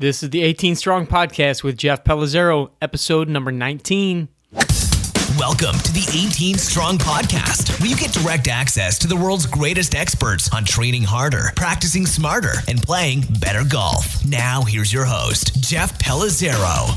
This is the 18 Strong Podcast with Jeff Pellizzaro, episode number 19. Welcome to the 18 Strong Podcast, where you get direct access to the world's greatest experts on training harder, practicing smarter, and playing better golf. Now, here's your host, Jeff Pellizzaro.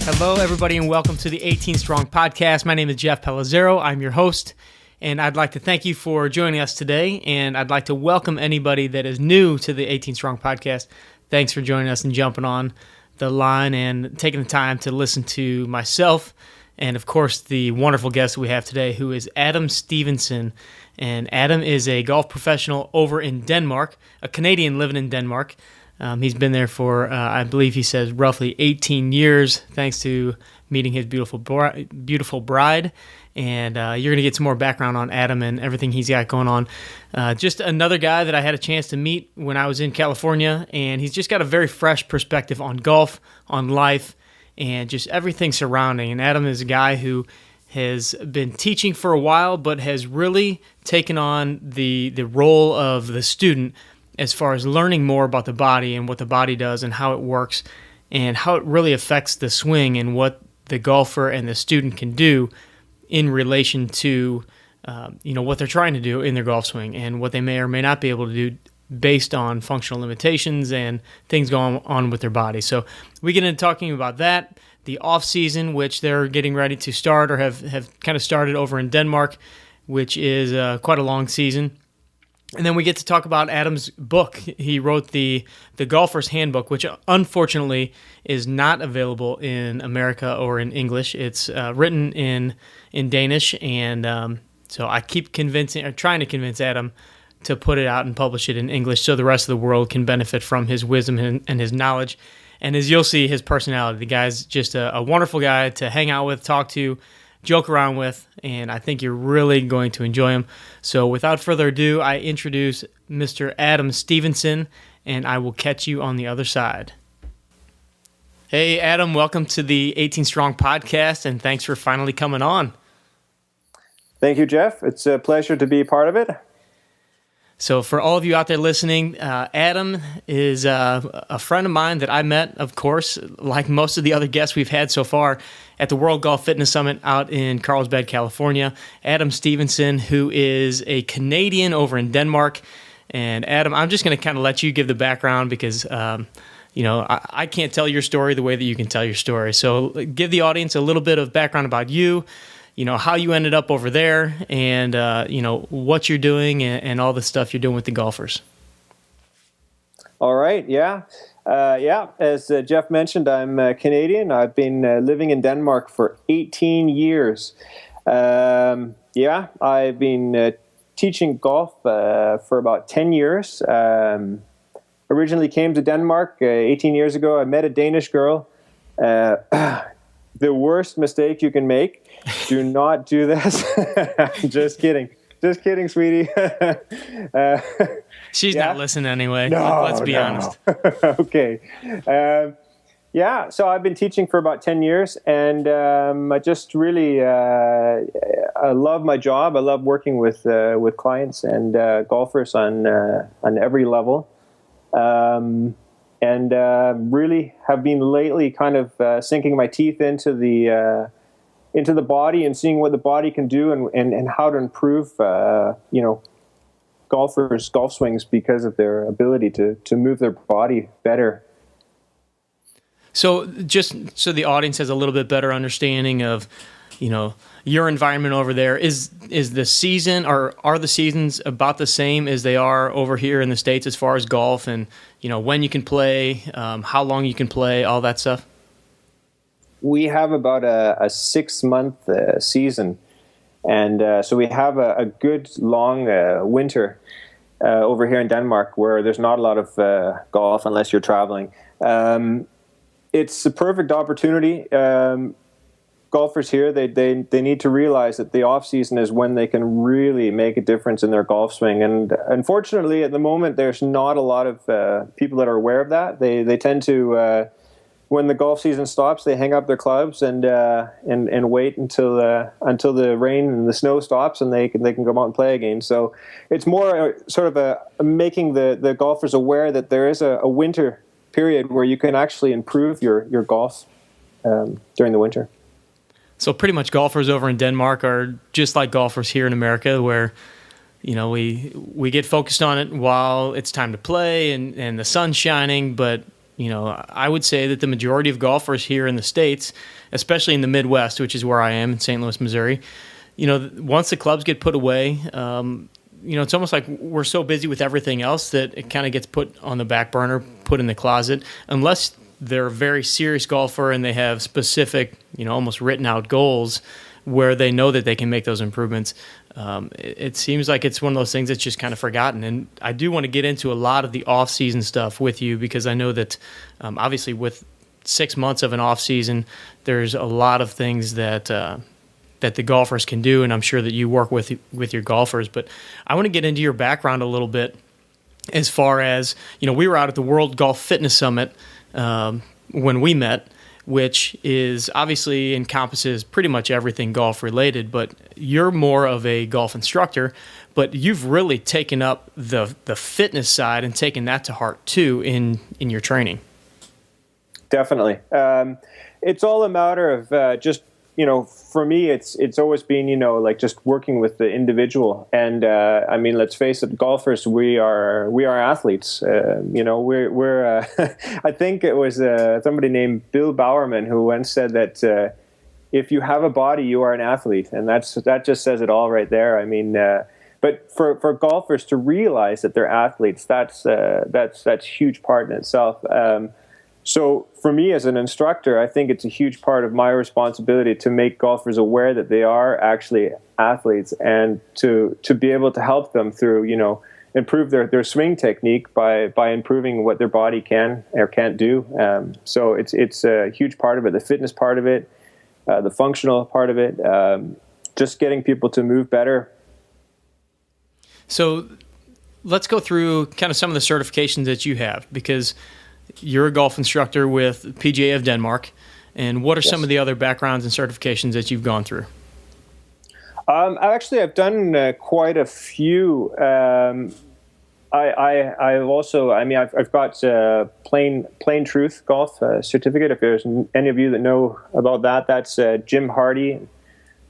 Hello, everybody, and welcome to the 18 Strong Podcast. My name is Jeff Pellizzaro. I'm your host, and I'd like to thank you for joining us today, and I'd like to welcome anybody that is new to the 18 Strong Podcast. Thanks for joining us and jumping on the line and taking the time to listen to myself and, of course, the wonderful guest we have today, who is Adam Stevenson. And Adam is a golf professional over in Denmark, a Canadian living in Denmark. He's been there for, I believe he says, roughly 18 years, thanks to meeting his beautiful bride. And you're going to get some more background on Adam and everything he's got going on. Just another guy that I had a chance to meet when I was in California, and he's just got a very fresh perspective on golf, on life, and just everything surrounding. And Adam is a guy who has been teaching for a while, but has really taken on the role of the student as far as learning more about the body and what the body does and how it works and how it really affects the swing and what the golfer and the student can do in relation to what they're trying to do in their golf swing and what they may or may not be able to do based on functional limitations and things going on with their body. So we get into talking about that, the off-season, which they're getting ready to start or have kind of started over in Denmark, which is quite a long season. And then we get to talk about Adam's book. He wrote the Golfer's Handbook, which unfortunately is not available in America or in English. It's written in Danish, and so I keep trying to convince Adam to put it out and publish it in English so the rest of the world can benefit from his wisdom and his knowledge. And as you'll see, his personality. The guy's just a wonderful guy to hang out with, talk to, joke around with, and I think you're really going to enjoy him. So without further ado, I introduce Mr. Adam Stevenson, and I will catch you on the other side. Hey, Adam, welcome to the 18 Strong Podcast, and thanks for finally coming on. Thank you, Jeff. It's a pleasure to be a part of it. So for all of you out there listening, Adam is a friend of mine that I met, of course, like most of the other guests we've had so far, at the World Golf Fitness Summit out in Carlsbad, California. Adam Stevenson, who is a Canadian over in Denmark. And Adam, I'm just going to kind of let you give the background because, I can't tell your story the way that you can tell your story. So give the audience a little bit of background about you, how you ended up over there and, what you're doing and all the stuff you're doing with the golfers. All right. Yeah. As Jeff mentioned, I'm Canadian. I've been living in Denmark for 18 years. I've been teaching golf for about 10 years. Originally came to Denmark 18 years ago. I met a Danish girl. The worst mistake you can make. Do not do this. Just kidding. Just kidding, sweetie. She's not listening anyway. No, let's be honest. Okay. So I've been teaching for about 10 years, and I just really I love my job. I love working with clients and golfers on every level. And really have been lately kind of sinking my teeth into the body and seeing what the body can do and how to improve, golfers' golf swings because of their ability to move their body better. So just so the audience has a little bit better understanding of, your environment over there, is the season or are the seasons about the same as they are over here in the States as far as golf and, when you can play, how long you can play, all that stuff? We have about a 6-month season. And so we have a good long winter over here in Denmark where there's not a lot of golf unless you're traveling. It's a perfect opportunity. Golfers here, they need to realize that the off-season is when they can really make a difference in their golf swing. And unfortunately, at the moment, there's not a lot of people that are aware of that. They tend to when the golf season stops, they hang up their clubs and wait until the rain and the snow stops, and they can go out and play again. So it's more sort of making the golfers aware that there is a winter period where you can actually improve your golf during the winter. So pretty much golfers over in Denmark are just like golfers here in America, where we get focused on it while it's time to play and the sun's shining, but I would say that the majority of golfers here in the States, especially in the Midwest, which is where I am in St. Louis, Missouri, once the clubs get put away, it's almost like we're so busy with everything else that it kind of gets put on the back burner, put in the closet, unless they're a very serious golfer and they have specific, almost written out goals where they know that they can make those improvements. It seems like it's one of those things that's just kind of forgotten. And I do want to get into a lot of the off-season stuff with you, because I know that obviously with 6 months of an off-season, there's a lot of things that the golfers can do, and I'm sure that you work with your golfers. But I want to get into your background a little bit as far as, we were out at the World Golf Fitness Summit when we met, which is obviously encompasses pretty much everything golf related, but you're more of a golf instructor, but you've really taken up the fitness side and taken that to heart too in your training. Definitely. It's all a matter of just, for me, it's always been, like just working with the individual. And let's face it, golfers, we are athletes. We're I think it was somebody named Bill Bowerman who once said that if you have a body, you are an athlete, and that just says it all right there. But for golfers to realize that they're athletes, that's a huge part in itself. So for me as an instructor, I think it's a huge part of my responsibility to make golfers aware that they are actually athletes, and to be able to help them through, improve their swing technique by improving what their body can or can't do. So it's a huge part of it, the fitness part of it, the functional part of it, just getting people to move better. So let's go through kind of some of the certifications that you have, because you're a golf instructor with PGA of Denmark. And what are some of the other backgrounds and certifications that you've gone through? I've done quite a few. I've got Plain Truth Golf certificate. If there's any of you that know about that, that's Jim Hardy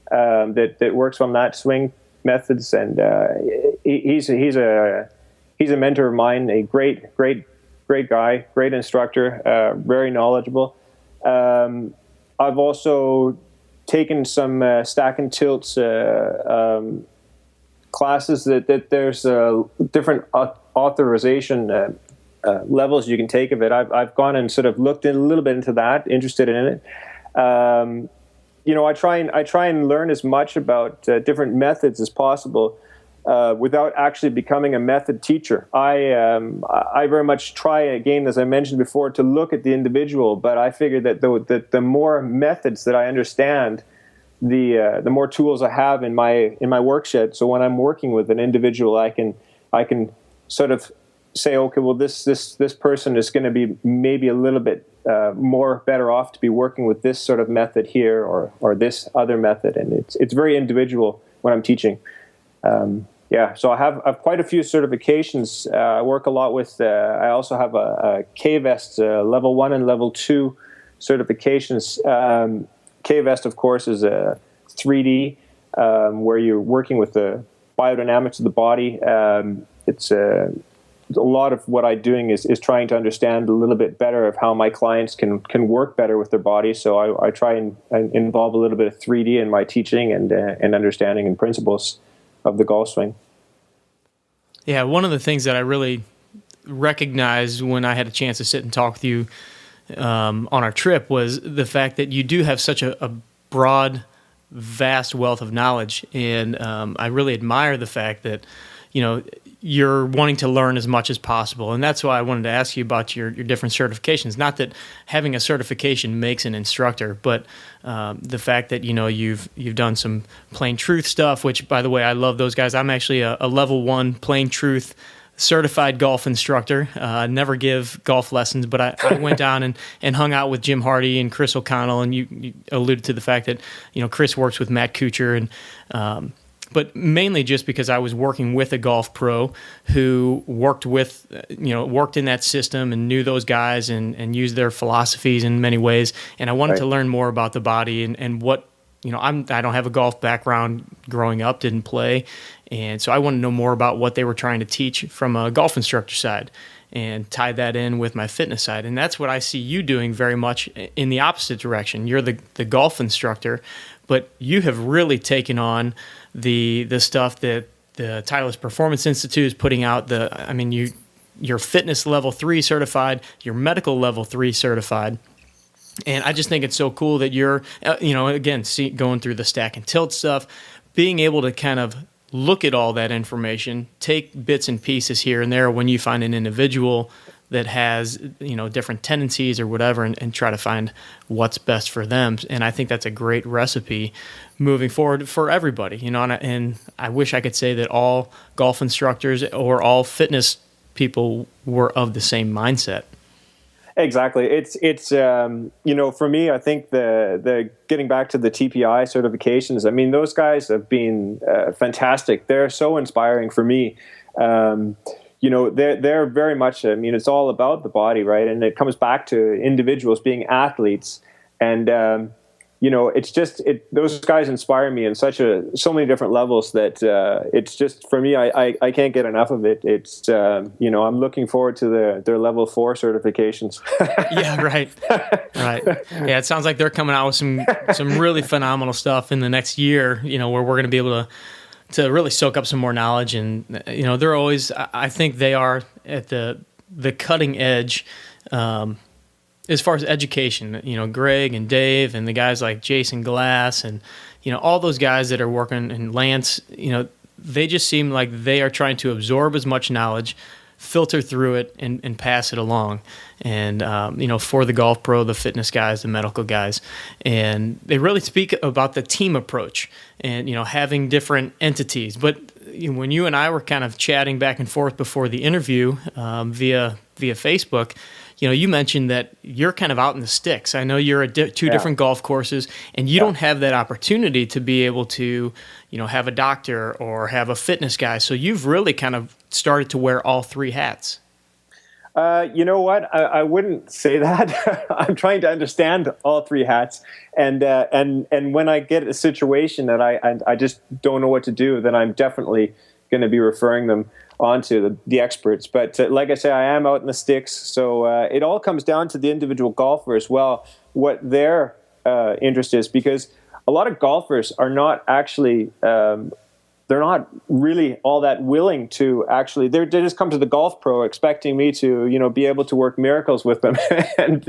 that works on that swing methods, and he's a mentor of mine. A great guy, great instructor, very knowledgeable. I've also taken some stack and tilts classes that there's different authorization levels you can take of it. I've gone and sort of looked a little bit into that, interested in it. I try and learn as much about different methods as possible. Without actually becoming a method teacher. I very much try, again, as I mentioned before, to look at the individual, but I figure that the more methods that I understand, the more tools I have in my work shed. So when I'm working with an individual, I can sort of say, okay, well, this person is going to be maybe a little bit more better off to be working with this sort of method here or this other method, and it's very individual when I'm teaching. So I have quite a few certifications. I work a lot with, I also have a K-Vest level 1 and level 2 certifications. K-Vest, of course, is a 3D, where you're working with the biodynamics of the body. It's a lot of what I'm doing is trying to understand a little bit better of how my clients can work better with their body. So I try and involve a little bit of 3D in my teaching and understanding and principles of the golf swing. Yeah, one of the things that I really recognized when I had a chance to sit and talk with you on our trip was the fact that you do have such a broad, vast wealth of knowledge, and I really admire the fact that you're wanting to learn as much as possible. And that's why I wanted to ask you about your different certifications. Not that having a certification makes an instructor, but the fact that, you've done some Plain Truth stuff, which, by the way, I love those guys. I'm actually a level 1 Plain Truth certified golf instructor. Never give golf lessons, but I went down and hung out with Jim Hardy and Chris O'Connell, and you alluded to the fact that Chris works with Matt Kuchar, and but mainly just because I was working with a golf pro who worked in that system and knew those guys and used their philosophies in many ways, and I wanted to learn more about the body and what I don't have a golf background growing up, didn't play. And so I wanted to know more about what they were trying to teach from a golf instructor side and tie that in with my fitness side. And that's what I see you doing very much in the opposite direction. You're the golf instructor, but you have really taken on the stuff that the Titleist Performance Institute is putting out. You're fitness level 3 certified, you're medical level 3 certified. And I just think it's so cool that you're, going through the stack and tilt stuff, being able to kind of look at all that information, take bits and pieces here and there when you find an individual that has, different tendencies or whatever, and try to find what's best for them. And I think that's a great recipe moving forward for everybody, and I wish I could say that all golf instructors or all fitness people were of the same mindset. Exactly. It's for me, I think the getting back to the TPI certifications, those guys have been fantastic. They're so inspiring for me. They're very much, it's all about the body, right? And it comes back to individuals being athletes. And, those guys inspire me in so many different levels that it's just, for me, I can't get enough of it. It's, I'm looking forward to their level 4 certifications. Yeah, right. Yeah, it sounds like they're coming out with some really phenomenal stuff in the next year, where we're going to be able to really soak up some more knowledge. And, they're always, I think they are at the cutting edge, as far as education, Greg and Dave and the guys like Jason Glass and, all those guys that are working, and Lance, they just seem like they are trying to absorb as much knowledge, filter through it, and pass it along. And, for the golf pro, the fitness guys, the medical guys, and they really speak about the team approach and, having different entities. But when you and I were kind of chatting back and forth before the interview via Facebook, you mentioned that you're kind of out in the sticks. I know you're at two different golf courses, and you don't have that opportunity to be able to, have a doctor or have a fitness guy. So you've really kind of started to wear all 3 hats. You know what? I wouldn't say that. I'm trying to understand all 3 hats, and when I get a situation that I just don't know what to do, then I'm definitely going to be referring them onto the experts. But like I say, I am out in the sticks, so it all comes down to the individual golfer as well, what their interest is, because a lot of golfers are not actually they're not really all that willing to actually. They just come to the golf pro expecting me to be able to work miracles with them, and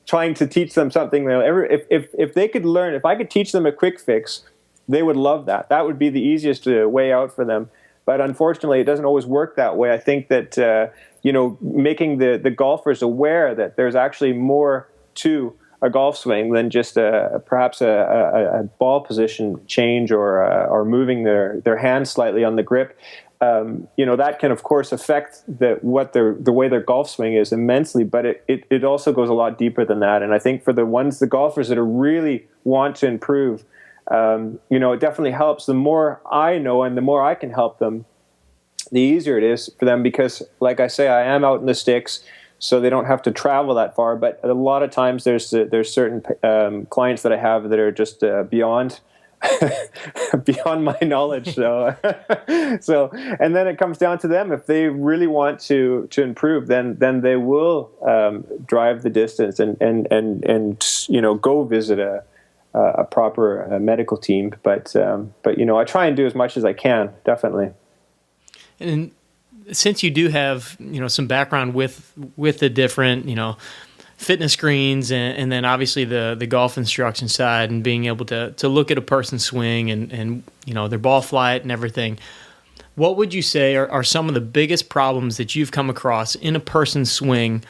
trying to teach them something. If they could learn, if I could teach them a quick fix, they would love that. That would be the easiest way out for them. But unfortunately, it doesn't always work that way. I think that, making the golfers aware that there's actually more to a golf swing than just perhaps a ball position change or moving their hand slightly on the grip, that can, of course, affect the way their golf swing is immensely. But it also goes a lot deeper than that. And I think for the golfers that are really want to improve, it definitely helps. The more I know and the more I can help them, the easier it is for them, because, like I say, I am out in the sticks, so they don't have to travel that far. But a lot of times there's certain clients that I have that are just beyond my knowledge. So, and then it comes down to them. If they really want to improve, then they will drive the distance and go visit a proper medical team, but I try and do as much as I can, definitely. And since you do have some background with the different fitness screens and then obviously the golf instruction side and being able to look at a person's swing and their ball flight and everything, what would you say are some of the biggest problems that you've come across in a person's swing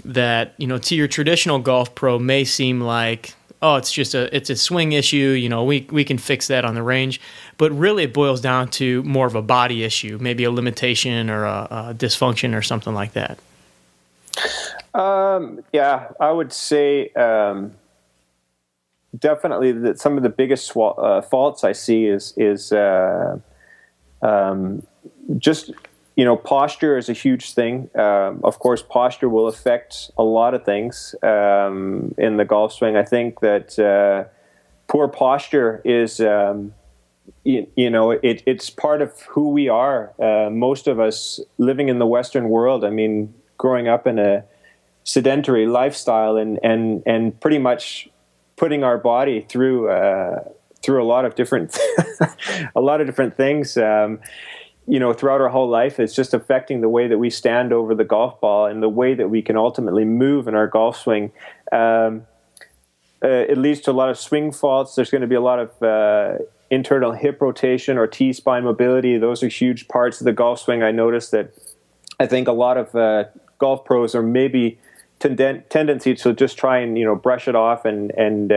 that to your traditional golf pro may seem like, oh, it's a swing issue. We can fix that on the range, but really it boils down to more of a body issue, maybe a limitation or a dysfunction or something like that. Yeah, I would say definitely that some of the biggest faults I see is just, posture is a huge thing. Of course, posture will affect a lot of things in the golf swing. I think that poor posture is, it's part of who we are. Most of us living in the Western world, I mean, growing up in a sedentary lifestyle and pretty much putting our body through a lot of different things. Throughout our whole life, it's just affecting the way that we stand over the golf ball and the way that we can ultimately move in our golf swing. It leads to a lot of swing faults. There's going to be a lot of internal hip rotation or T-spine mobility. Those are huge parts of the golf swing. I noticed that I think a lot of golf pros are maybe tendency to just try and brush it off and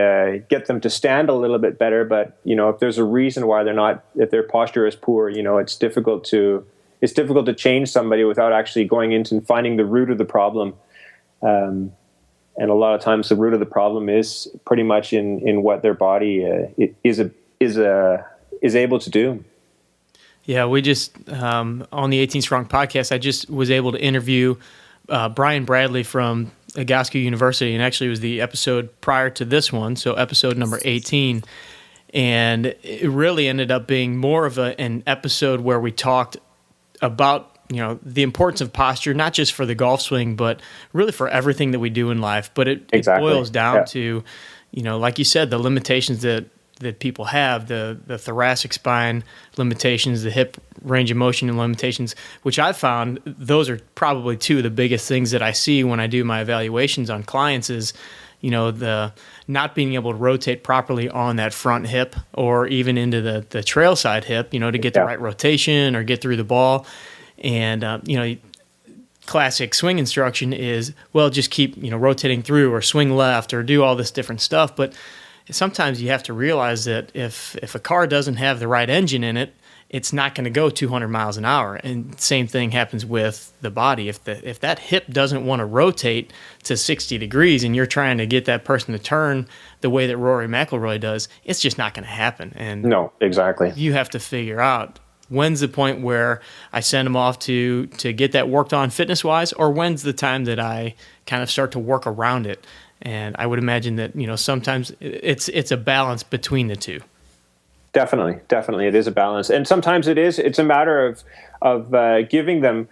get them to stand a little bit better. But if there's a reason why they're not, if their posture is poor, it's difficult to change somebody without actually going into and finding the root of the problem. And a lot of times the root of the problem is pretty much in what their body is able to do. Yeah, we just on the 18 Strong podcast, I just was able to interview Brian Bradley from Agaska University, and actually it was the episode prior to this one, so episode number 18. And it really ended up being more of an episode where we talked about the importance of posture, not just for the golf swing, but really for everything that we do in life. But it boils down to, like you said, the limitations that people have, the thoracic spine limitations, the hip range of motion and limitations, which I've found those are probably two of the biggest things that I see when I do my evaluations on clients is, the not being able to rotate properly on that front hip or even into the trail side hip, to get the right rotation or get through the ball. And, classic swing instruction is, well, just keep, rotating through or swing left or do all this different stuff. But sometimes you have to realize that if a car doesn't have the right engine in it, it's not going to go 200 miles an hour. And same thing happens with the body. If that hip doesn't want to rotate to 60 degrees and you're trying to get that person to turn the way that Rory McIlroy does, it's just not going to happen. And no, exactly. You have to figure out when's the point where I send them off to get that worked on fitness-wise, or when's the time that I kind of start to work around it. And I would imagine that, sometimes it's a balance between the two. Definitely. It is a balance. And sometimes it's a matter of giving them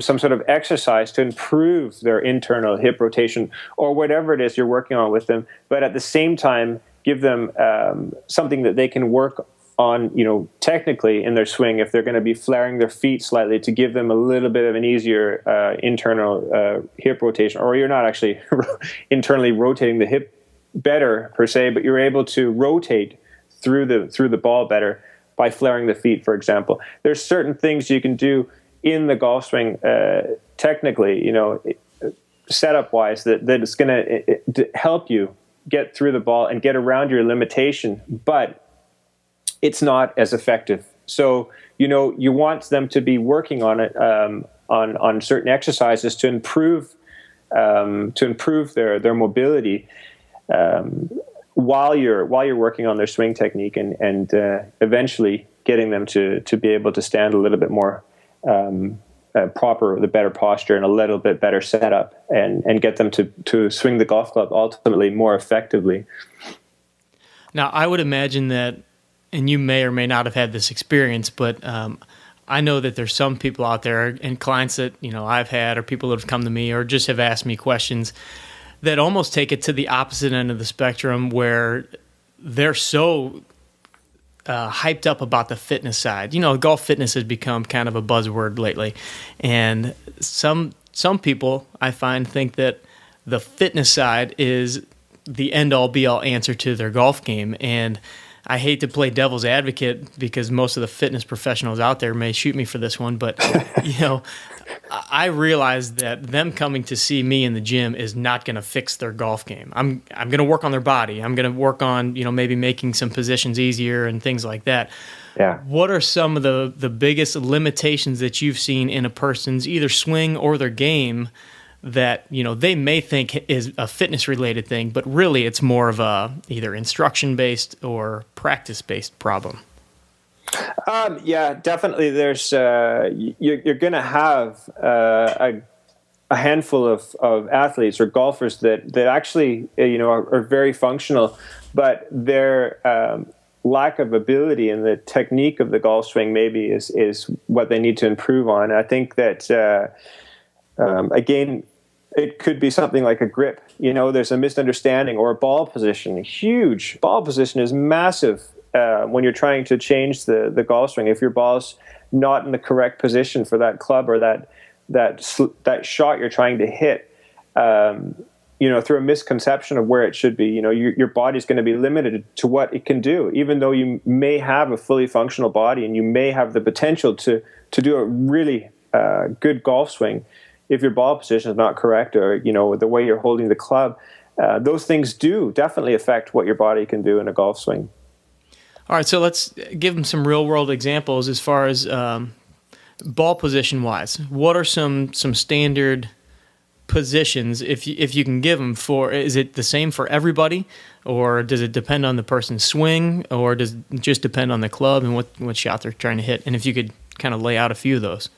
some sort of exercise to improve their internal hip rotation or whatever it is you're working on with them. But at the same time, give them something that they can work on, technically in their swing, if they're going to be flaring their feet slightly, to give them a little bit of an easier internal hip rotation, or you're not actually internally rotating the hip better per se, but you're able to rotate through the ball better by flaring the feet, for example. There's certain things you can do in the golf swing technically, setup wise, that it's going to help you get through the ball and get around your limitation, but it's not as effective. So, you want them to be working on it, on certain exercises to improve their mobility, while you're working on their swing technique and eventually getting them to be able to stand a little bit more the better posture and a little bit better setup and get them to swing the golf club ultimately more effectively. Now, I would imagine that, and you may or may not have had this experience, but I know that there's some people out there and clients that I've had, or people that have come to me or just have asked me questions that almost take it to the opposite end of the spectrum, where they're so hyped up about the fitness side. Golf fitness has become kind of a buzzword lately, and some people I find think that the fitness side is the end-all be-all answer to their golf game. And I hate to play devil's advocate because most of the fitness professionals out there may shoot me for this one, but I realize that them coming to see me in the gym is not going to fix their golf game. I'm going to work on their body. I'm going to work on, maybe making some positions easier and things like that. Yeah. What are some of the biggest limitations that you've seen in a person's either swing or their game that, they may think is a fitness related thing, but really it's more of a either instruction based or practice based problem? Yeah, definitely. There's you're going to have a handful of athletes or golfers that actually are very functional, but their lack of ability in the technique of the golf swing maybe is what they need to improve on. I think that again, it could be something like a grip. There's a misunderstanding, or a ball position. A huge ball position is massive. When you're trying to change the golf swing, if your ball's not in the correct position for that club or that shot you're trying to hit, through a misconception of where it should be, your body's going to be limited to what it can do, even though you may have a fully functional body and you may have the potential to do a really good golf swing. If your ball position is not correct, or the way you're holding the club, those things do definitely affect what your body can do in a golf swing. All right, so let's give them some real-world examples as far as ball position-wise. What are some standard positions, if you can give them, is it the same for everybody, or does it depend on the person's swing, or does it just depend on the club and what shot they're trying to hit? And if you could kind of lay out a few of those.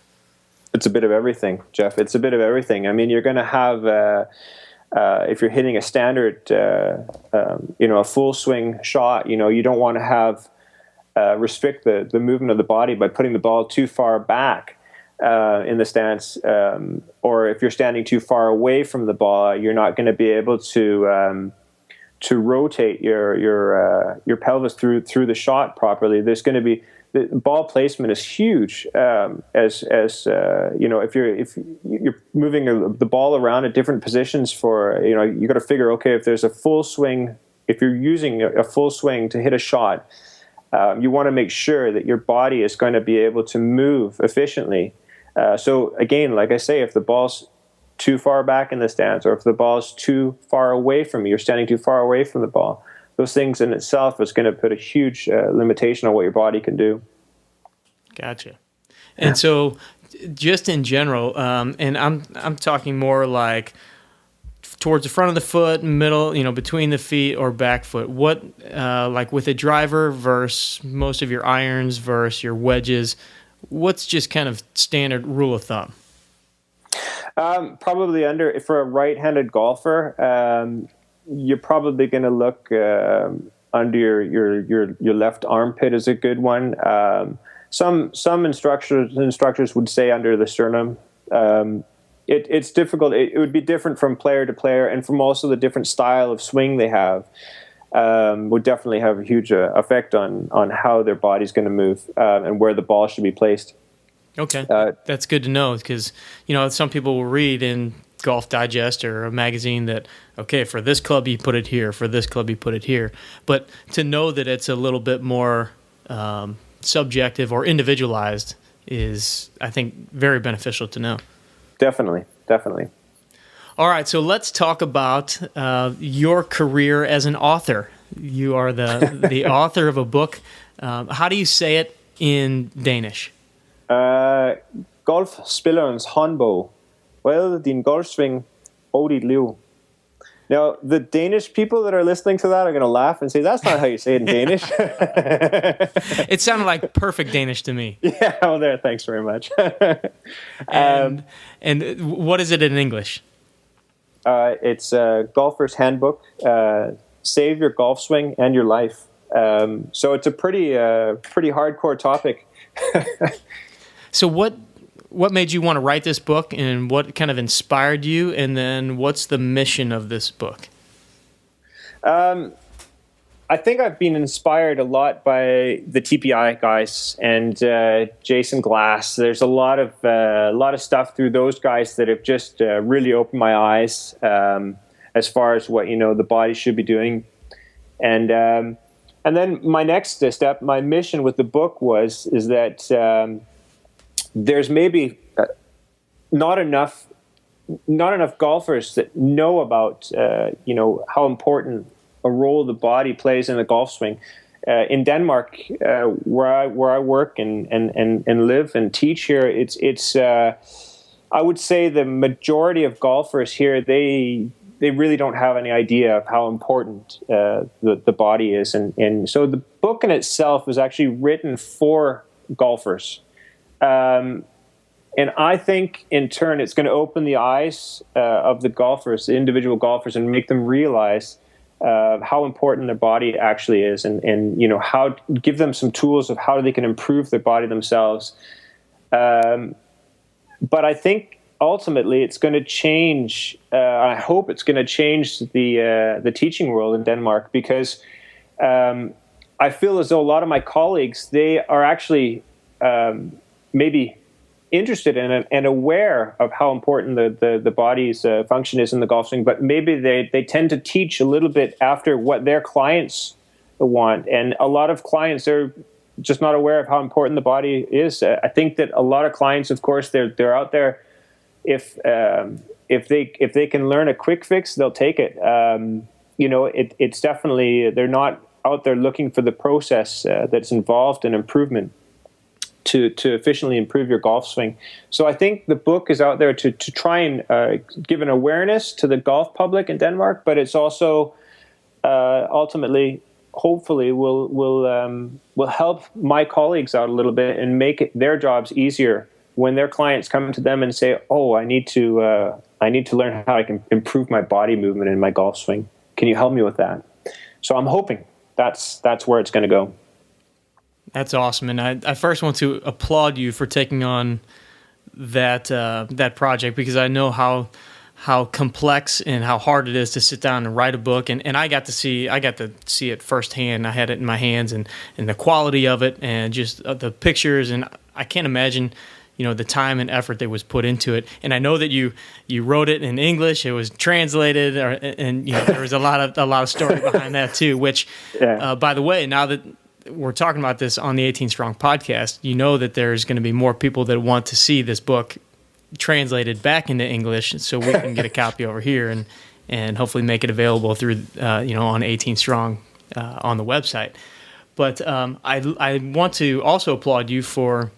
It's a bit of everything, Jeff. It's a bit of everything. I mean, you're going to have... if you're hitting a standard, a full swing shot, you don't want to have restrict the movement of the body by putting the ball too far back in the stance, or if you're standing too far away from the ball, you're not going to be able to rotate your pelvis through the shot properly. There's going to be the ball placement is huge. If you're moving the ball around at different positions you got to figure, okay, if there's a full swing, if you're using a full swing to hit a shot, you want to make sure that your body is going to be able to move efficiently. So again, like I say, if the ball's too far back in the stance, or if the ball's too far away from you, you're standing too far away from the ball, those things in itself is going to put a huge limitation on what your body can do. Gotcha. And so just in general, and I'm talking more like towards the front of the foot, middle, between the feet or back foot, what, like with a driver versus most of your irons versus your wedges, what's just kind of standard rule of thumb? Probably for a right-handed golfer, you're probably going to look under your left armpit is a good one. Some instructors would say under the sternum. It's difficult. It would be different from player to player, and from also the different style of swing they have. Would definitely have a huge effect on how their body's going to move and where the ball should be placed. Okay, that's good to know, because some people will read in Golf Digest or a magazine that, okay, for this club you put it here, for this club you put it here. But to know that it's a little bit more subjective or individualized is, I think, very beneficial to know. Definitely. All right, so let's talk about your career as an author. You are the author of a book. How do you say it in Danish? Golfspillerens håndbog. Well, din golfsving og dit liv. Now, the Danish people that are listening to that are going to laugh and say, that's not how you say it in Danish. It sounded like perfect Danish to me. Yeah, well, there, thanks very much. And what is it in English? It's a golfer's handbook. Save your golf swing and your life. So it's a pretty hardcore topic. So what made you want to write this book, and what kind of inspired you, and then what's the mission of this book? I think I've been inspired a lot by the TPI guys and Jason Glass. There's a lot of stuff through those guys that have just really opened my eyes as far as what the body should be doing. And And then my next step, my mission with the book is that there's maybe not enough golfers that know about how important a role the body plays in the golf swing. In Denmark, where I work and live and teach here, it's I would say the majority of golfers here, they really don't have any idea of how important the body is, and so the book in itself was actually written for golfers. And I think, in turn, it's going to open the eyes of the golfers, the individual golfers, and make them realize how important their body actually is, and how give them some tools of how they can improve their body themselves. But I think ultimately it's going to change. I hope it's going to change the teaching world in Denmark, because I feel as though a lot of my colleagues, they are actually maybe interested in it and aware of how important the body's function is in the golf swing, but maybe they tend to teach a little bit after what their clients want, and a lot of clients are just not aware of how important the body is. I think that a lot of clients, of course, they're out there. If they can learn a quick fix, they'll take it. It's definitely, they're not out there looking for the process that's involved in improvement to efficiently improve your golf swing. So I think the book is out there to try and give an awareness to the golf public in Denmark, but it's also ultimately, hopefully, will help my colleagues out a little bit and make their jobs easier when their clients come to them and say, "Oh, I need to learn how I can improve my body movement in my golf swing. Can you help me with that?" So I'm hoping that's where it's going to go. That's awesome, and I first want to applaud you for taking on that project, because I know how complex and how hard it is to sit down and write a book, and I got to see it firsthand. I had it in my hands, and the quality of it, and just the pictures, and I can't imagine the time and effort that was put into it. And I know that you wrote it in English, it was translated, and there was a lot of story behind that too, which by the way, now that we're talking about this on the 18 Strong podcast, that there's going to be more people that want to see this book translated back into English, so we can get a copy over here and hopefully make it available through on 18 Strong on the website. But I want to also applaud you for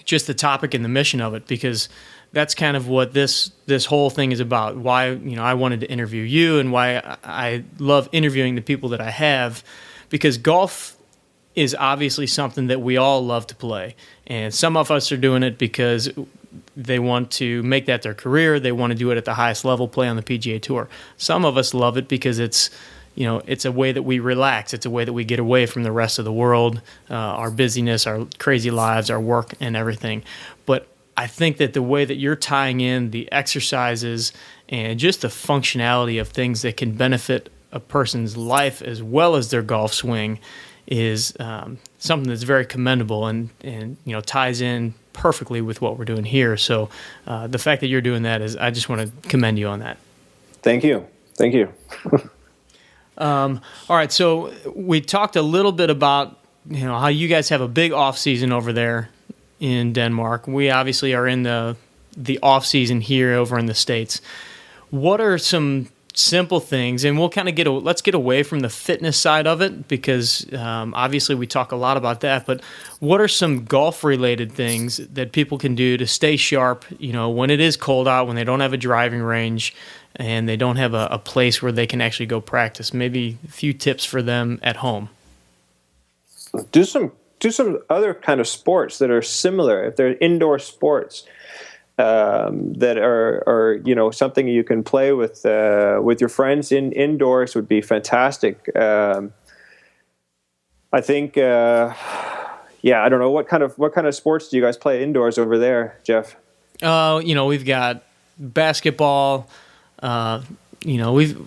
just the topic and the mission of it, because that's kind of what this whole thing is about. Why I wanted to interview you, and why I love interviewing the people that I have, because golf is obviously something that we all love to play, and some of us are doing it because they want to make that their career. They want to do it at the highest level, play on the PGA Tour. Some of us love it because it's a way that we relax. It's a way that we get away from the rest of the world, our busyness, our crazy lives, our work, and everything. But I think that the way that you're tying in the exercises and just the functionality of things that can benefit a person's life as well as their golf swing is something that's very commendable, and ties in perfectly with what we're doing here. So the fact that you're doing that I just want to commend you on that. Thank you. All right, so we talked a little bit about how you guys have a big off season over there in Denmark. We obviously are in the off season here over in the States. What are some simple things, and we'll kind of let's get away from the fitness side of it, because obviously we talk a lot about that, but what are some golf related things that people can do to stay sharp when it is cold out, when they don't have a driving range and they don't have a place where they can actually go practice? Maybe a few tips for them at home. Do some other kind of sports that are similar, if they're indoor sports. That are something you can play with your friends indoors would be fantastic. I think I don't know what kind of sports do you guys play indoors over there, Jeff? We've got basketball, we've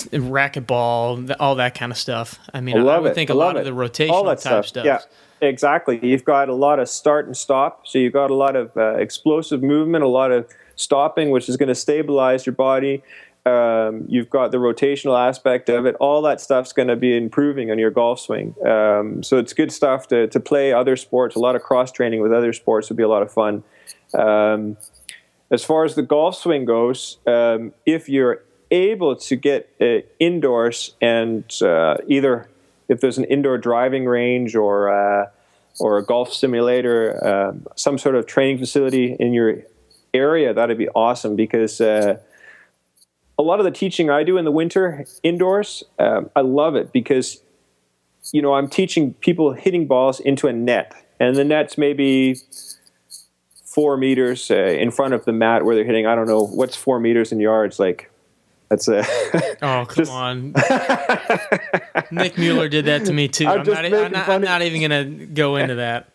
racquetball, all that kind of stuff. I mean, I would think a lot of the rotational type stuff. Yeah. Exactly. You've got a lot of start and stop. So you've got a lot of explosive movement, a lot of stopping, which is going to stabilize your body. You've got the rotational aspect of it. All that stuff's going to be improving on your golf swing. So it's good stuff to play other sports. A lot of cross training with other sports would be a lot of fun. As far as the golf swing goes, if you're able to get indoors and either if there's an indoor driving range or a golf simulator, some sort of training facility in your area, that'd be awesome, because a lot of the teaching I do in the winter indoors, I love it because, I'm teaching people hitting balls into a net, and the net's maybe 4 meters in front of the mat where they're hitting. I don't know, what's 4 meters in yards, like. That's a oh, come on. Nick Mueller did that to me too. I'm not even going to go into that.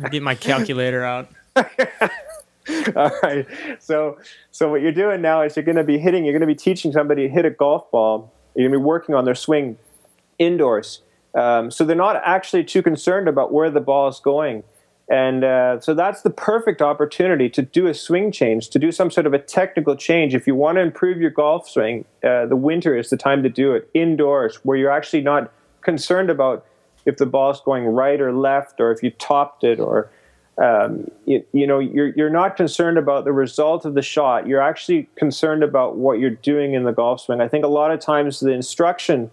I'll get my calculator out. All right. So what you're doing now is you're going to be teaching somebody to hit a golf ball. You're going to be working on their swing indoors. So they're not actually too concerned about where the ball is going. And so that's the perfect opportunity to do a swing change, to do some sort of a technical change. If you want to improve your golf swing, the winter is the time to do it indoors, where you're actually not concerned about if the ball's going right or left, or if you topped it, or you're not concerned about the result of the shot. You're actually concerned about what you're doing in the golf swing. I think a lot of times the instruction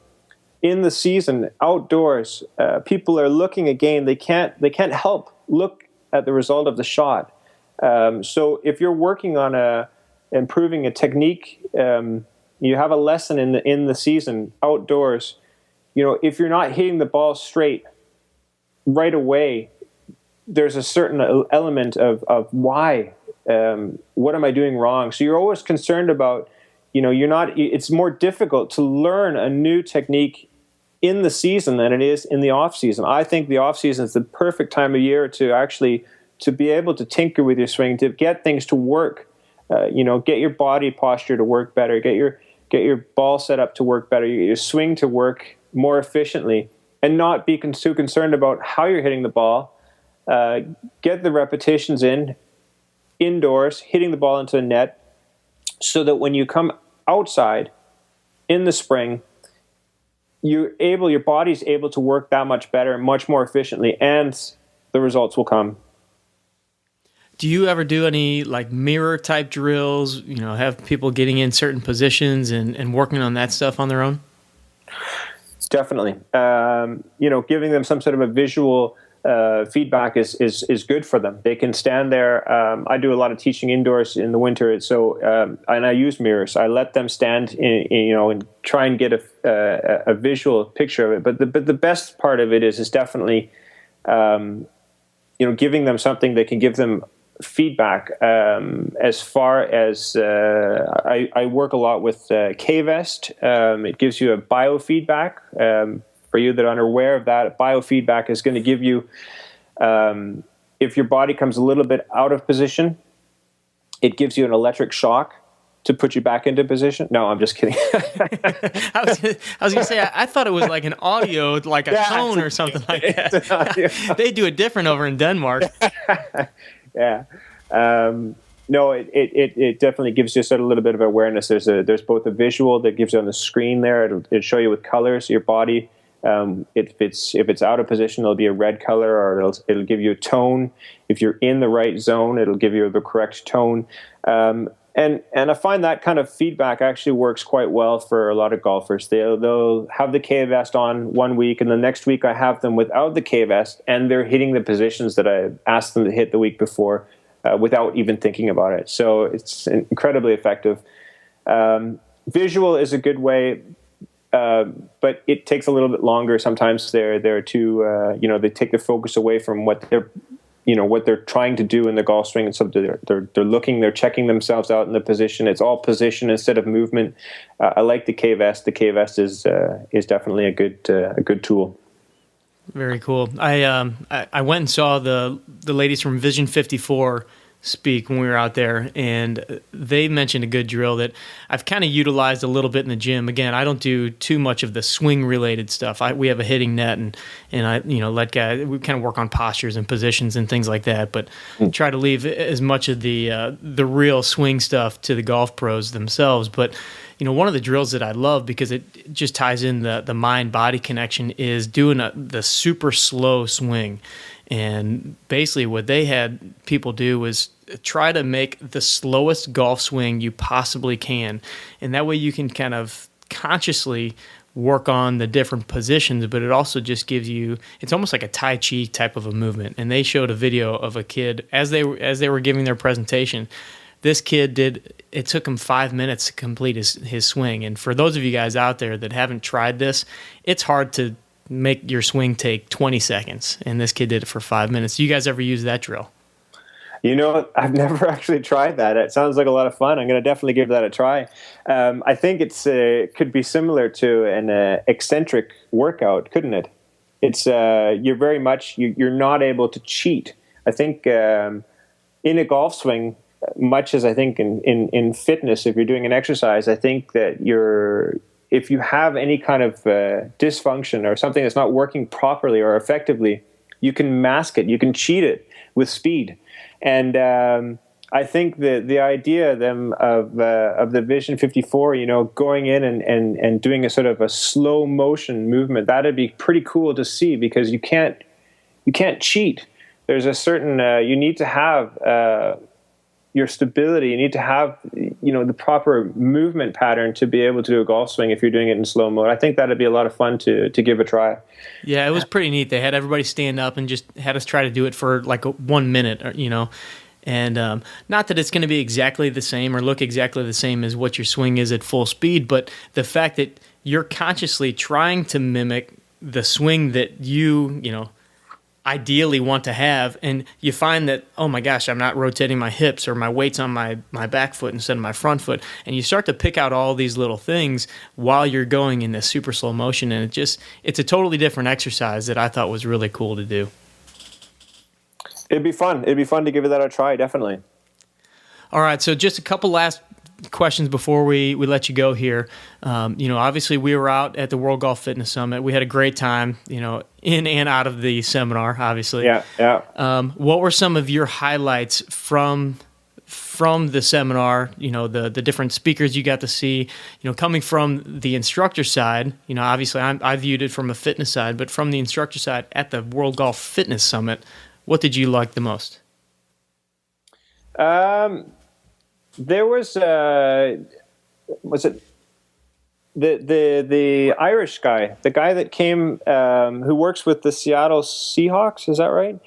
in the season outdoors, people are looking again. They can't help look at the result of the shot. So if you're working on improving a technique, you have a lesson in the season outdoors. If you're not hitting the ball straight right away, there's a certain element of why. What am I doing wrong? So you're always concerned about. It's more difficult to learn a new technique in the season than it is in the off season. I think the off season is the perfect time of year to be able to tinker with your swing, to get things to work. Get your body posture to work better, get your ball set up to work better, get your swing to work more efficiently, and not be too concerned about how you're hitting the ball. Get the repetitions indoors, hitting the ball into the net, so that when you come outside in the spring, your body's able to work that much better, much more efficiently, and the results will come. Do you ever do any like mirror type drills, have people getting in certain positions and working on that stuff on their own? Definitely. Giving them some sort of a visual feedback is good for them. They can stand there. I do a lot of teaching indoors in the winter, and I use mirrors. I let them stand, and try and get a visual picture of it. But the best part of it is definitely, giving them something that can give them feedback. As far as I work a lot with K-Vest. It gives you a biofeedback. For you that are unaware of that, biofeedback is going to give you, if your body comes a little bit out of position, it gives you an electric shock to put you back into position. No, I'm just kidding. I was going to say, I thought it was like an audio, like a tone or something like that. They do it different over in Denmark. Yeah. No, it definitely gives you sort of a little bit of awareness. There's both a visual that gives you on the screen there. It'll show you with colors your body. If it's out of position, it'll be a red color, or it'll give you a tone. If you're in the right zone, it'll give you the correct tone. And I find that kind of feedback actually works quite well for a lot of golfers. They'll have the K-Vest on one week, and the next week I have them without the K-Vest, and they're hitting the positions that I asked them to hit the week before without even thinking about it. So it's incredibly effective. Visual is a good way. But it takes a little bit longer. Sometimes they're too, they take the focus away from what they're trying to do in the golf swing, and so they're checking themselves out in the position. It's all position instead of movement. I like the K-Vest. The K-Vest is definitely a good tool. Very cool. I went and saw the ladies from Vision 54 speak when we were out there, and they mentioned a good drill that I've kind of utilized a little bit in the gym. Again, I don't do too much of the swing related stuff. We have a hitting net, and I let guys, we kind of work on postures and positions and things like that, but try to leave as much of the real swing stuff to the golf pros themselves. But one of the drills that I love, because it just ties in the mind-body connection, is doing the super slow swing. And basically what they had people do was try to make the slowest golf swing you possibly can. And that way you can kind of consciously work on the different positions, but it also just gives you, it's almost like a Tai Chi type of a movement. And they showed a video of a kid as they were giving their presentation. This kid it took him 5 minutes to complete his swing. And for those of you guys out there that haven't tried this, it's hard to make your swing take 20 seconds. And this kid did it for 5 minutes. You guys ever use that drill? I've never actually tried that. It sounds like a lot of fun. I'm going to definitely give that a try. I think it could be similar to an eccentric workout, couldn't it? It's you're very much, you're not able to cheat. I think in a golf swing, much as I think in fitness, if you're doing an exercise, I think that if you have any kind of dysfunction or something that's not working properly or effectively, you can mask it, you can cheat it with speed. And I think the idea of the Vision 54, going in and doing a sort of a slow motion movement, that'd be pretty cool to see, because you can't cheat. There's a certain you need to have your stability. You need to have the proper movement pattern to be able to do a golf swing if you're doing it in slow mode. I think that'd be a lot of fun to give a try. Yeah, it was pretty neat. They had everybody stand up and just had us try to do it for like 1 minute, and not that it's going to be exactly the same or look exactly the same as what your swing is at full speed, but the fact that you're consciously trying to mimic the swing that you ideally want to have, and you find that, oh my gosh, I'm not rotating my hips, or my weight's on my back foot instead of my front foot, and you start to pick out all these little things while you're going in this super slow motion, and it's a totally different exercise that I thought was really cool to do. It'd be fun to give that a try, definitely. All right, so just a couple last questions before we let you go here. Obviously we were out at the World Golf Fitness Summit. We had a great time, in and out of the seminar, obviously. Yeah. What were some of your highlights from the seminar? The different speakers you got to see, coming from the instructor side, obviously I viewed it from a fitness side, but from the instructor side at the World Golf Fitness Summit, what did you like the most? There was it the Irish guy, the guy that came who works with the Seattle Seahawks, is that right?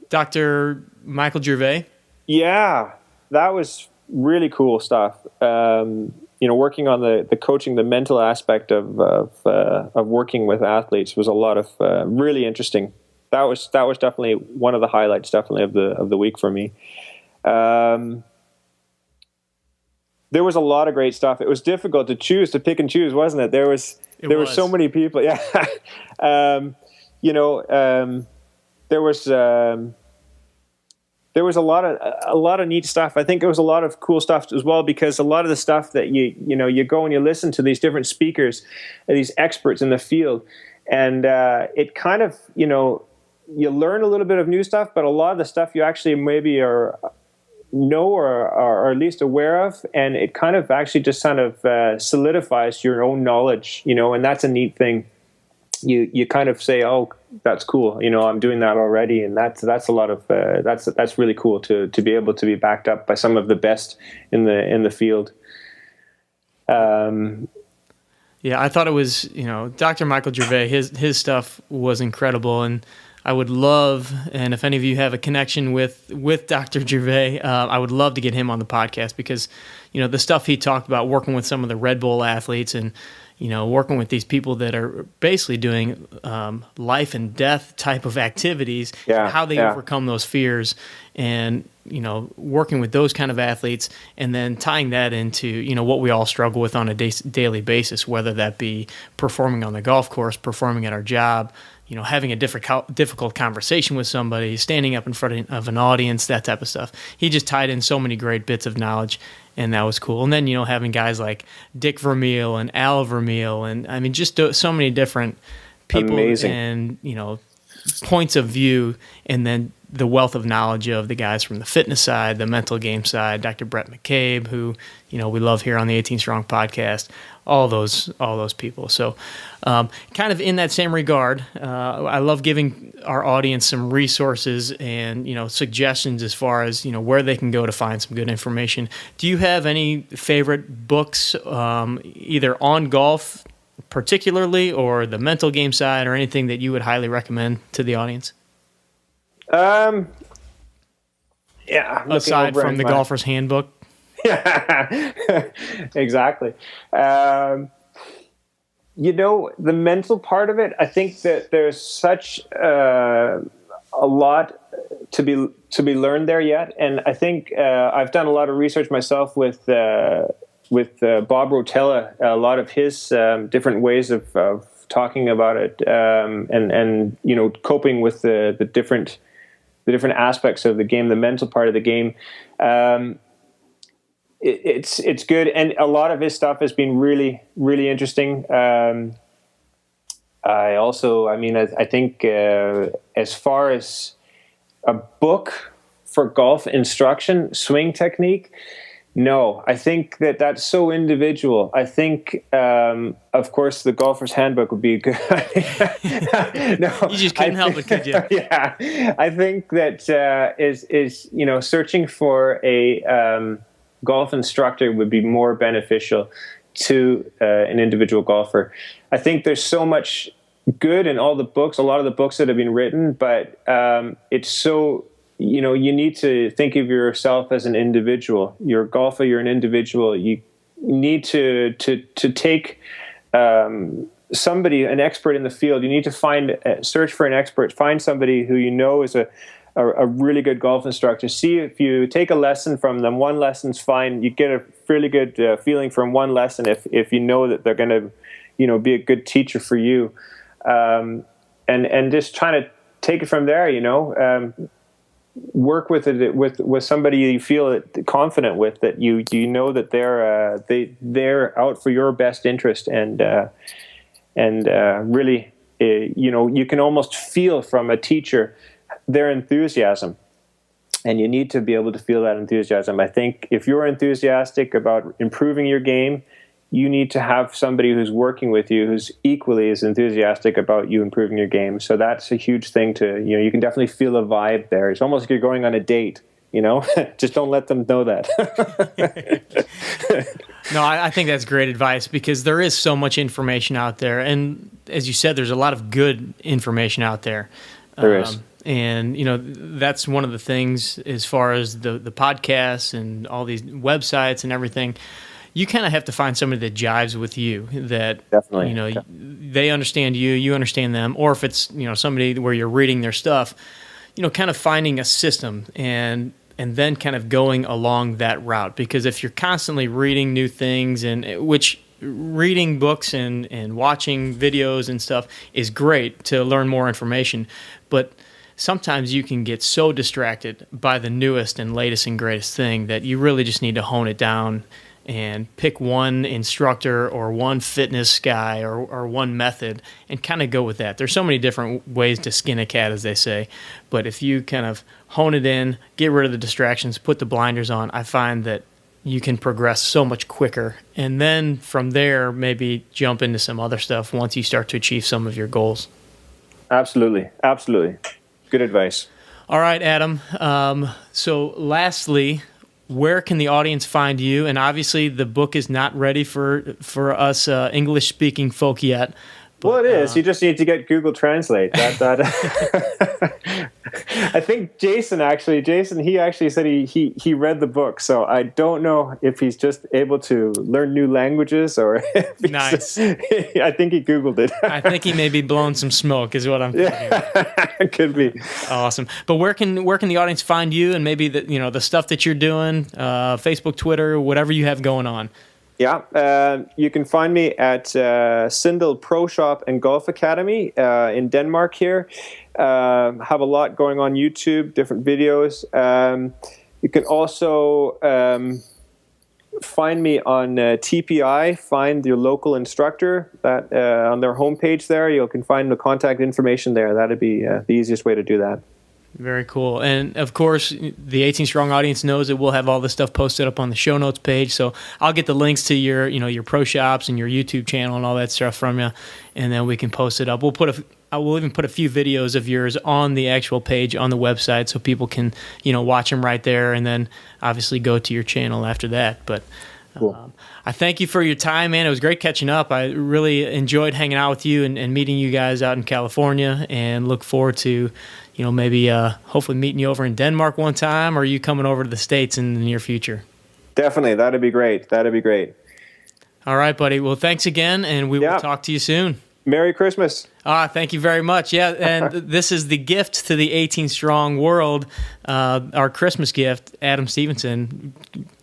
Dr. Michael Gervais. Yeah, that was really cool stuff. Working on the coaching, the mental aspect of working with athletes was a lot of really interesting. That was definitely one of the highlights, definitely of the week for me. There was a lot of great stuff. It was difficult to pick and choose, wasn't it? There were so many people. Yeah. There was a lot of neat stuff. I think there was a lot of cool stuff as well, because a lot of the stuff that you go and you listen to these different speakers, these experts in the field, and it kind of, you learn a little bit of new stuff, but a lot of the stuff you actually maybe know or at least aware of, and it kind of actually just kind of solidifies your own knowledge, and that's a neat thing. You kind of say, oh, that's cool, I'm doing that already, and that's a lot of that's really cool to be able to be backed up by some of the best in the field. Yeah, I thought it was, Dr. Michael Gervais, his stuff was incredible, and I would love, and if any of you have a connection with Dr. Gervais, I would love to get him on the podcast, because, the stuff he talked about working with some of the Red Bull athletes and, working with these people that are basically doing life and death type of activities, how they overcome those fears, and, working with those kind of athletes, and then tying that into, what we all struggle with on a daily basis, whether that be performing on the golf course, performing at our job, having a difficult conversation with somebody, standing up in front of an audience, that type of stuff. He just tied in so many great bits of knowledge, and that was cool. And then, having guys like Dick Vermeil and Al Vermeil, and I mean, just so many different people. Amazing. And, points of view, and then the wealth of knowledge of the guys from the fitness side, the mental game side, Dr. Brett McCabe, who, we love here on the 18 Strong podcast, all those people. So kind of in that same regard, I love giving our audience some resources and, suggestions as far as, where they can go to find some good information. Do you have any favorite books, either on golf particularly or the mental game side, or anything that you would highly recommend to the audience? Yeah. Aside from the Golfer's Handbook. Yeah, exactly. The mental part of it, I think that there's such a lot to be learned there yet, and I think I've done a lot of research myself with Bob Rotella, a lot of his different ways of talking about it, and coping with the different aspects of the game, the mental part of the game. It's good, and a lot of his stuff has been really, really interesting. I think as far as a book for golf instruction, swing technique, no, I think that's so individual. I think, of course, the Golfer's Handbook would be good. No, you just couldn't help it, could you? Yeah, I think that is searching for a golf instructor would be more beneficial to an individual golfer. I think there's so much good in all the books, a lot of the books that have been written, but it's so. You need to think of yourself as an individual. You're a golfer, you're an individual. You need to take somebody, an expert in the field. You need to search for an expert, find somebody who is a really good golf instructor. See if you take a lesson from them. One lesson's fine. You get a fairly good feeling from one lesson if you know that they're going to, be a good teacher for you. And just trying to take it from there, work with it with somebody you feel confident with, that you know that they're out for your best interest, and really you can almost feel from a teacher their enthusiasm, and you need to be able to feel that enthusiasm. I think if you're enthusiastic about improving your game, you need to have somebody who's working with you who's equally as enthusiastic about you improving your game. So that's a huge thing you can definitely feel a vibe there. It's almost like you're going on a date, just don't let them know that. No, I think that's great advice, because there is so much information out there. And as you said, there's a lot of good information out there. There is. And, that's one of the things as far as the podcasts and all these websites and everything. You kind of have to find somebody that jives with you, that definitely, they understand you, you understand them, or if it's somebody where you're reading their stuff, kind of finding a system and then kind of going along that route. Because if you're constantly reading new things, and which reading books and watching videos and stuff is great to learn more information, but sometimes you can get so distracted by the newest and latest and greatest thing that you really just need to hone it down and pick one instructor or one fitness guy or one method and kind of go with that. There's so many different ways to skin a cat, as they say. But if you kind of hone it in, get rid of the distractions, put the blinders on, I find that you can progress so much quicker. And then from there, maybe jump into some other stuff once you start to achieve some of your goals. Absolutely. Absolutely. Good advice. All right, Adam. So lastly, where can the audience find you? And obviously, the book is not ready for us English-speaking folk yet. But, well, it is. You just need to get Google Translate. I think Jason, he actually said he read the book. So I don't know if he's just able to learn new languages or if nice. I think he Googled it. I think he may be blowing some smoke is what I'm thinking. Yeah, could be. Awesome. But where can the audience find you, and maybe the stuff that you're doing, Facebook, Twitter, whatever you have going on? Yeah, you can find me at Sindel Pro Shop and Golf Academy in Denmark here. Have a lot going on YouTube, different videos. You can also find me on TPI, find your local instructor. That on their homepage there, you can find the contact information there. That'd be the easiest way to do that. Very cool. And of course, the 18 Strong audience knows that we'll have all this stuff posted up on the show notes page. So I'll get the links to your, your pro shops and your YouTube channel and all that stuff from you, and then we can post it up. We'll even put a few videos of yours on the actual page on the website, so people can, watch them right there, and then obviously go to your channel after that. But cool. I thank you for your time, man. It was great catching up. I really enjoyed hanging out with you and meeting you guys out in California, and look forward to, maybe hopefully meeting you over in Denmark one time, or you coming over to the States in the near future. Definitely. That'd be great. All right, buddy. Well, thanks again, and we will talk to you soon. Merry Christmas. Thank you very much. Yeah, and this is the gift to the 18 Strong world, our Christmas gift, Adam Stevenson.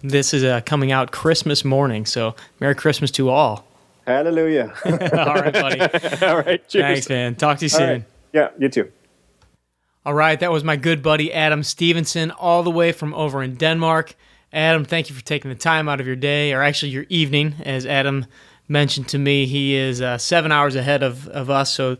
This is coming out Christmas morning, so Merry Christmas to all. Hallelujah. All right, buddy. All right, cheers. Thanks, man. Talk to you soon. Right. Yeah, you too. All right, that was my good buddy Adam Stevenson, all the way from over in Denmark. Adam, thank you for taking the time out of your day, or actually your evening. As Adam mentioned to me, he is 7 hours ahead of us, so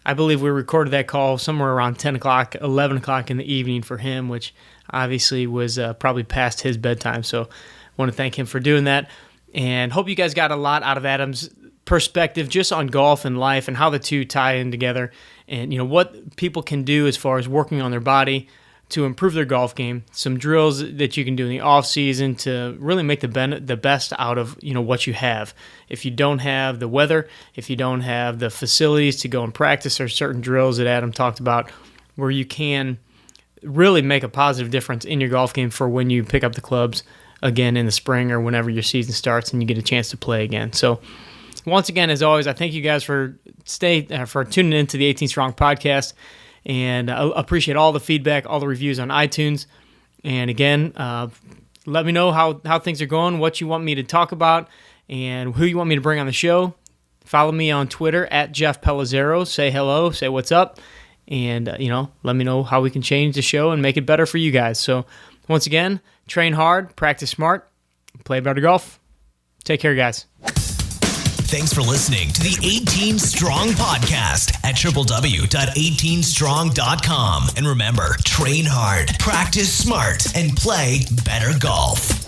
I believe we recorded that call somewhere around 10 o'clock, 11 o'clock in the evening for him, which obviously was probably past his bedtime. So I want to thank him for doing that, and hope you guys got a lot out of Adam's perspective just on golf and life and how the two tie in together, and what people can do as far as working on their body to improve their golf game, some drills that you can do in the off season to really make the best out of what you have. If you don't have the weather, if you don't have the facilities to go and practice, there are certain drills that Adam talked about where you can really make a positive difference in your golf game for when you pick up the clubs again in the spring or whenever your season starts and you get a chance to play again. So once again, as always, I thank you guys for tuning into the 18 Strong podcast, and I appreciate all the feedback, all the reviews on iTunes. And again, let me know how things are going, what you want me to talk about, and who you want me to bring on the show. Follow me on Twitter at Jeff Pellizzero. Say hello, say what's up, and let me know how we can change the show and make it better for you guys. So once again, train hard, practice smart, play better golf. Take care, guys. Thanks for listening to the 18 Strong podcast at www.18strong.com. And remember, train hard, practice smart, and play better golf.